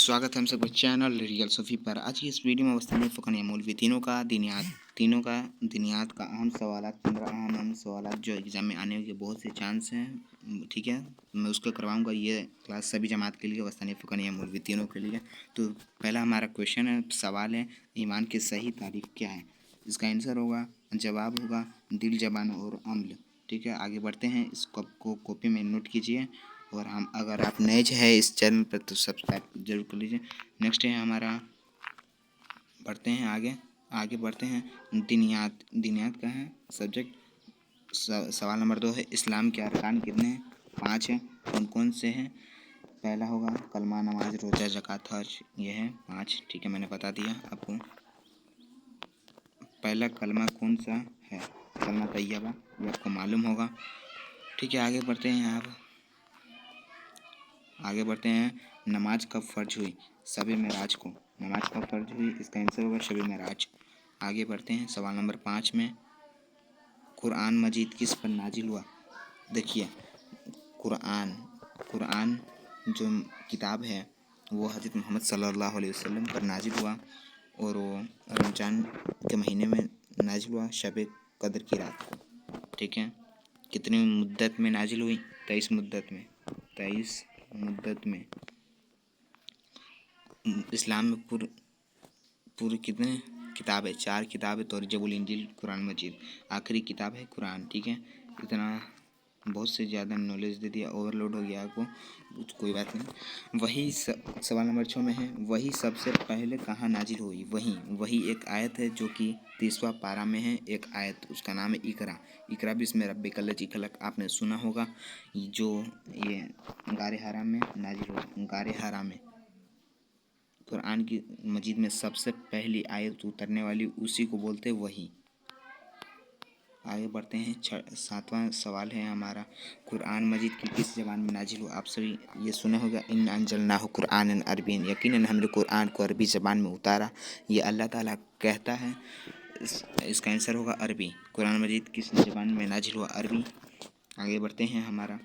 स्वागत है हम सबके चैनल रियल सूफी पर। आज की इस वीडियो में वस्तुएं फ़ुक़हा मौलवी तीनों का दिनियात का अहम सवाल, 15 अहम सवाल जो एग्ज़ाम में आने के बहुत से चांस हैं। ठीक है, मैं उसको करवाऊंगा। ये क्लास सभी जमात के लिए, वस्तुएं फ़ुक़हा मौलवी तीनों के लिए। तो पहला हमारा क्वेश्चन है, सवाल है, ईमान की सही तारीफ़ क्या है? इसका आंसर होगा, जवाब होगा दिल, ज़बान और अमल। ठीक है, आगे बढ़ते हैं। इस कॉपी में नोट कीजिए और हम अगर आप नए हैं इस चैनल पर तो सब्सक्राइब जरूर कर लीजिए। नेक्स्ट है हमारा, बढ़ते हैं आगे बढ़ते हैं। दिनियात का है सब्जेक्ट। सवाल नंबर 2 है, इस्लाम के अरकान कितने हैं? 5 हैं। कौन कौन से हैं? पहला होगा कलमा, नमाज, रोज़ा, ज़कात, हज। ये है 5। ठीक है, मैंने बता दिया आपको। पहला कलमा कौन सा है? कलमा तैयबा, ये आपको मालूम होगा। ठीक है, आगे बढ़ते हैं। नमाज कब फ़र्ज हुई? शब मेराज को नमाज कब फ़र्ज हुई? इसका आंसर होगा शब मेराज। आगे बढ़ते हैं सवाल नंबर 5 में, कुरान मजीद किस पर नाजिल हुआ? देखिए, कुरान जो किताब है वो हज़रत मोहम्मद सल्लल्लाहु अलैहि वसल्लम पर नाजिल हुआ और वो रमज़ान के महीने में नाजिल हुआ, शब कदर की रात को। ठीक है, कितनी मुद्दत में नाजिल हुई? 23 मुद्दत में। इस्लाम में पूरी कितने किताब है? 4 किताब है, तौरात, ज़बूर, इंजील, कुरान मजीद। आखिरी किताब है कुरान। ठीक है, इतना बहुत से ज़्यादा नॉलेज दे दिया, ओवरलोड हो गया आपको, कोई बात नहीं। वही सवाल नंबर 6 में है, वही सबसे पहले कहाँ नाजिल हुई? वही एक आयत है जो कि 30वां पारा में है। एक आयत, उसका नाम है इकरा बिस्मि रब्बिकल लज़ी खलक़। आपने सुना होगा, जो ये गारे हरा में नाजिल हुआ। गारे हरा में कुरान की मजीद में सबसे पहली आयत उतरने वाली उसी को बोलते वही। आगे बढ़ते हैं। 7वां सवाल है हमारा, कुरान मजीद की किस ज़बान में नाजिल हुआ? आप सभी ये सुना होगा, इन्ना अंज़लनाहु कुरआनन अरबिय्यन, यकीनन हमने कुरान को अरबी ज़बान में उतारा। ये अल्लाह ताला कहता है। इसका आंसर होगा अरबी। कुरान मजीद किस ज़बान में नाजिल हुआ? अरबी। आगे बढ़ते हैं हमारा,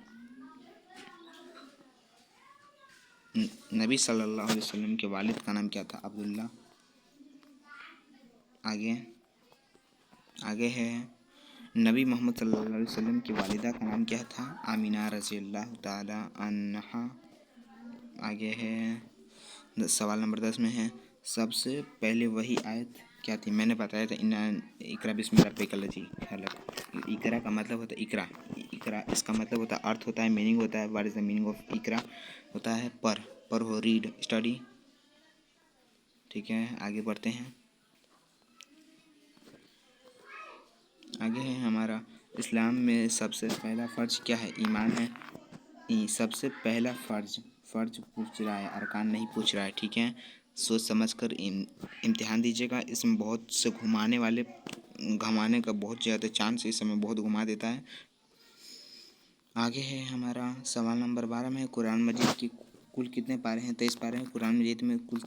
नबी सल्लल्लाहु अलैहि वसल्लम के वालिद का नाम क्या था? अब्दुल्ला। आगे है, नबी मोहम्मद सल्लल्लाहु अलैहि वसल्लम की वालिदा का नाम क्या था? आमिना रज़ियल्लाहु ताला अन्हा। आगे है सवाल नंबर 10 में है, सबसे पहले वही आयत क्या थी? मैंने बताया था, इन्ना इकरा बिस्मि रब्बिकल लज़ी खलक़। इकरा का मतलब होता है इकरा, इसका मतलब होता है, अर्थ होता है, मीनिंग होता है, what is the meaning of इकरा? होता है पर हो, रीड, स्टडी। ठीक है, आगे बढ़ते हैं। आगे है हमारा, इस्लाम में सबसे पहला फ़र्ज क्या है? ईमान है। सबसे पहला फ़र्ज पूछ रहा है, अरकान नहीं पूछ रहा है। ठीक है, सोच समझ कर इम्तिहान दीजिएगा। इसमें बहुत से घुमाने का बहुत ज़्यादा चांस, इस समय बहुत घुमा देता है। आगे है हमारा सवाल नंबर 12 में, कुरान मजीद की कुल कितने पारे हैं? 23 पारे हैं। कुरान मजीद में कुल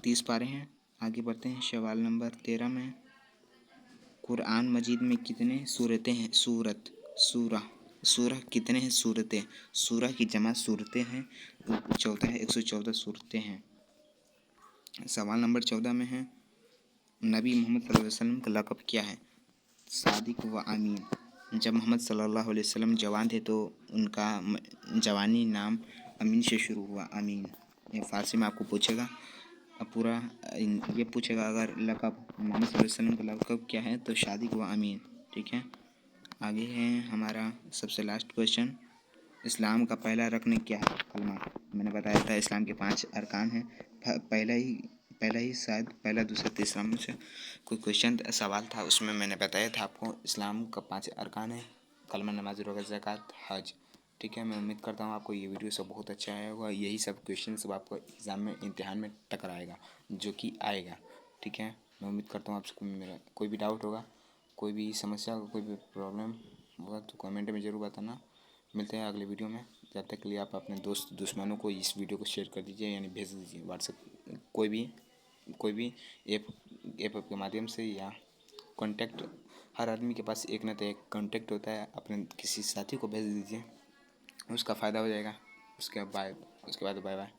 30 पारे हैं। आगे बढ़ते हैं सवाल नंबर 13 में, कुरान मजीद में कितने सूरतें हैं? सूरह कितने हैं? सूरतें। सूरह की जमा सूरतें हैं 14 है, 114 सूरतें हैं। सवाल नंबर 14 में है, नबी मोहम्मद सल्लल्लाहु अलैहि वसल्लम का लक़ब क्या है? सादिक व अमीन। जब मोहम्मद सल्लल्लाहु अलैहि वसल्लम जवान थे तो उनका जवानी नाम अमीन से शुरू हुआ, अमीन। ये फारसी में आपको पूछेगा, अब पूरा ये पूछेगा, अगर लक़ब मोहम्मद सल्लल्लाहु अलैहि वसल्लम का लक़ब क्या है तो सादिक व अमीन। ठीक है, आगे है हमारा सबसे लास्ट क्वेश्चन, इस्लाम का पहला रक्न क्या है? कलमा। मैंने बताया था इस्लाम के 5 अरकान हैं। पहला ही शायद पहला, दूसरा, तीसरा में से कोई क्वेश्चन सवाल था, उसमें मैंने बताया था आपको, इस्लाम का 5 अरकान है, कलमा, नमाज, रोज़ा, ज़कात, हज। ठीक है, मैं उम्मीद करता हूँ आपको ये वीडियो सब बहुत अच्छा आया होगा। यही सब क्वेश्चन सब आपको एग्ज़ाम में, इम्तिहान में टकराएगा, जो कि आएगा। ठीक है, मैं उम्मीद करता हूँ आपको मेरा कोई भी डाउट होगा, कोई भी समस्या होगा, कोई भी प्रॉब्लम होगा तो कमेंट में ज़रूर बताना। मिलते हैं अगले वीडियो में। जब तक के लिए आप अपने दोस्त दुश्मनों को इस वीडियो को शेयर कर दीजिए, यानी भेज दीजिए व्हाट्सएप, कोई भी ऐप के माध्यम से, या कॉन्टैक्ट। हर आदमी के पास एक न तो एक कॉन्टैक्ट होता है, अपने किसी साथी को भेज दीजिए, उसका फ़ायदा हो जाएगा। उसके बाद बाय बाय।